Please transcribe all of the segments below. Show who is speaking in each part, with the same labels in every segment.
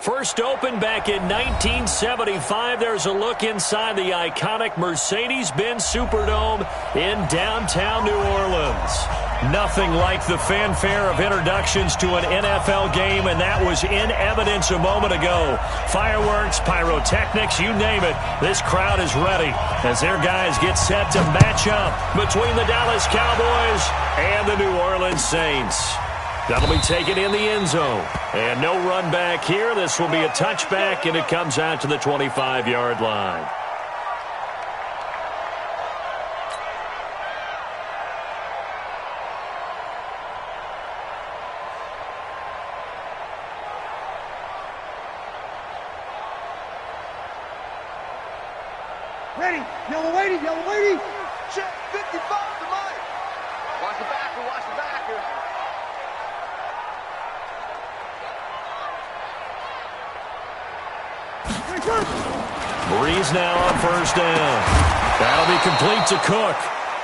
Speaker 1: First opened back in 1975. There's a look inside the iconic Mercedes-Benz Superdome in downtown New Orleans. Nothing like the fanfare of introductions to an NFL game, and that was in evidence a moment ago. Fireworks, pyrotechnics, you name it. This crowd is ready as their guys get set to match up between the Dallas Cowboys and the New Orleans Saints. That'll be taken in the end zone. And no run back here. This will be a touchback, and it comes out to the 25-yard line.
Speaker 2: Ready, yellow lady, yellow lady.
Speaker 3: Check 55 to Mike. Watch the backer, watch the backer.
Speaker 1: Breeze now on first down. That'll be complete to Cook.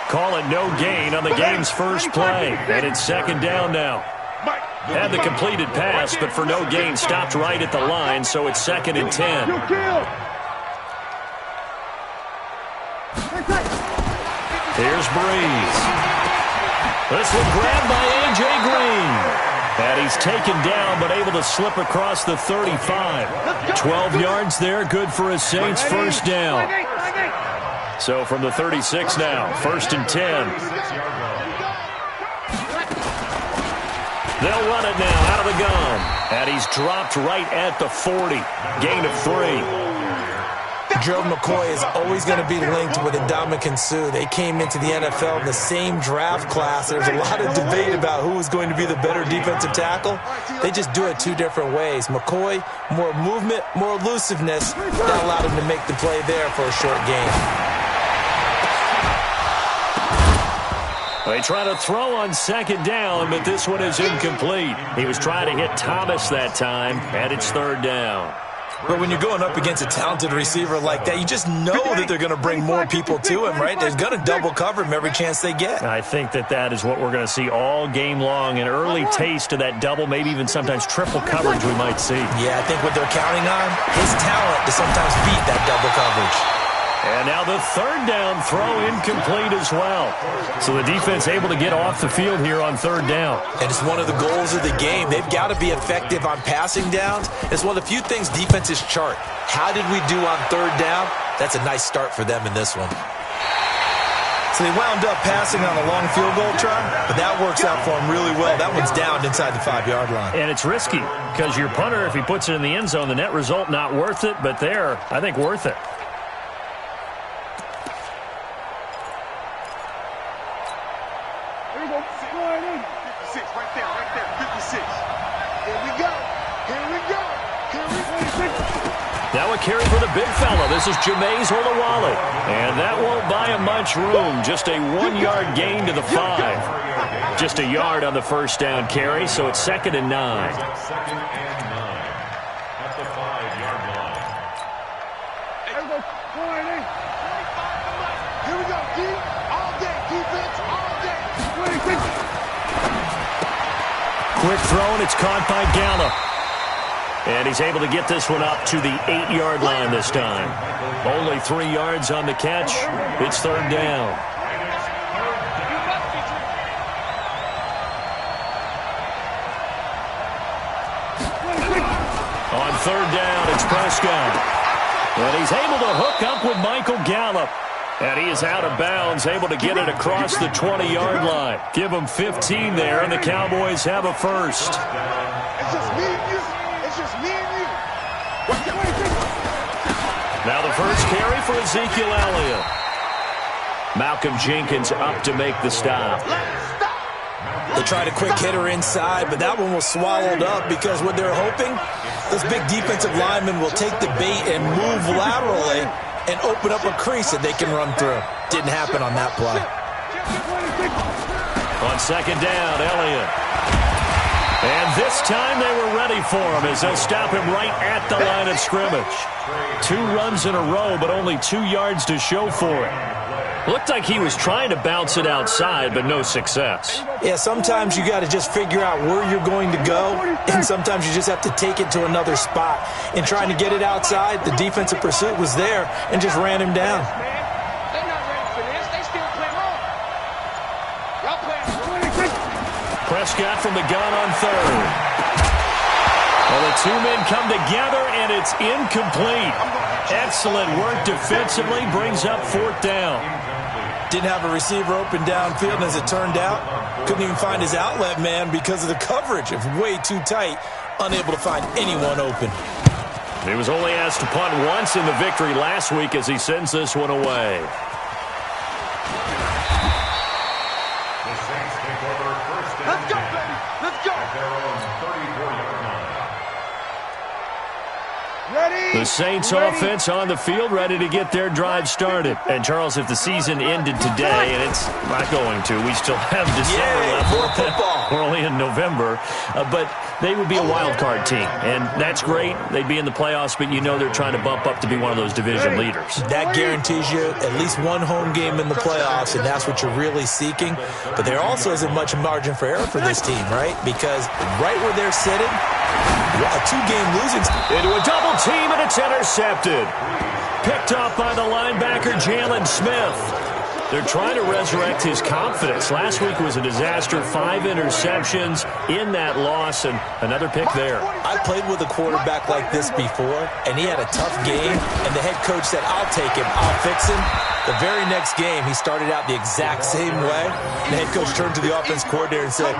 Speaker 1: Call it no gain on the game's first play. And it's second down now. Had the completed pass, but for no gain, stopped right at the line, so it's second and 10. Here's Breeze. This one grabbed by A.J. Green. And he's taken down, but able to slip across the 35. 12 yards there, good for a Saints first down. So from the 36 now, first and 10. They'll run it now out of the gun. And he's dropped right at the 40. Gain of 3.
Speaker 4: Gerald McCoy is always going to be linked with Ndamukong Suh. They came into the NFL in the same draft class. There's a lot of debate about who is going to be the better defensive tackle. They just do it two different ways. McCoy, more movement, more elusiveness. That allowed him to make the play there for a short gain.
Speaker 1: They try to throw on second down, but this one is incomplete. He was trying to hit Thomas that time, and it's third down.
Speaker 4: But when you're going up against a talented receiver like that, you just know that they're going to bring more people to him, right? They're going to double cover him every chance they get.
Speaker 1: I think that is what we're going to see all game long, an early taste of that double, maybe even sometimes triple coverage we might see.
Speaker 4: Yeah, I think what they're counting on, his talent to sometimes beat that double coverage.
Speaker 1: And now the third down throw incomplete as well. So the defense able to get off the field here on third down.
Speaker 4: And it's one of the goals of the game. They've got to be effective on passing downs. It's one of the few things defenses chart. How did we do on third down? That's a nice start for them in this one. So they wound up passing on a long field goal try, but that works out for them really well. That one's down inside the 5-yard line.
Speaker 1: And it's risky because your punter, if he puts it in the end zone, the net result not worth it, but there, I think worth it. Now a carry for the big fella. This is Jameis Olawale. And that won't buy him much room. Just a 1-yard gain to the 5. Just a yard on the first down carry, so it's second and 9. Quick throw, and it's caught by Gallup. And he's able to get this one up to the 8-yard line this time. Only 3 yards on the catch. It's third down. On third down, it's Prescott. And he's able to hook up with Michael Gallup. And he is out of bounds, able to get it across the 20-yard line. Give him 15 there, and the Cowboys have a first.
Speaker 3: It's just me and you. It's just me and you.
Speaker 1: Now the first carry for Ezekiel Elliott. Malcolm Jenkins up to make the stop.
Speaker 4: They tried a quick hitter inside, but that one was swallowed up because what they're hoping, this big defensive lineman will take the bait and move laterally and open up a crease that they can run through. Didn't happen on that play.
Speaker 1: On second down, Elliott. And this time they were ready for him as they'll stop him right at the line of scrimmage. 2 runs in a row, but only 2 yards to show for it. Looked like he was trying to bounce it outside, but no success.
Speaker 4: Yeah, sometimes you got to just figure out where you're going to go, and sometimes you just have to take it to another spot. In trying to get it outside, the defensive pursuit was there and just ran him down.
Speaker 3: They're not ready for this. They still play wrong. Y'all playing.
Speaker 1: Prescott from the gun on third. Well, the two men come together, and it's incomplete. Excellent work defensively, brings up fourth down.
Speaker 4: Didn't have a receiver open downfield, and as it turned out, couldn't even find his outlet man because of the coverage. It was way too tight, unable to find anyone open.
Speaker 1: He was only asked to punt once in the victory last week as he sends this one away.
Speaker 3: Let's go, baby. Let's go.
Speaker 2: Ready?
Speaker 1: The Saints offense on the field, ready to get their drive started. And, Charles, if the season ended today, and it's not going to, we still have December left.
Speaker 4: More football.
Speaker 1: We're only in November. But they would be a wild card team, and that's great. They'd be in the playoffs, but you know they're trying to bump up to be one of those division leaders.
Speaker 4: That guarantees you at least one home game in the playoffs, and that's what you're really seeking. But there also isn't much margin for error for this team, right? Because right where they're sitting, a two-game losing
Speaker 1: into a double team, and it's intercepted. Picked off by the linebacker, Jalen Smith. They're trying to resurrect his confidence. Last week was a disaster. 5 interceptions in that loss, and another pick there.
Speaker 4: I played with a quarterback like this before, and he had a tough game, and the head coach said, I'll take him, I'll fix him. The very next game, he started out the exact same way. The head coach turned to the offense coordinator and said,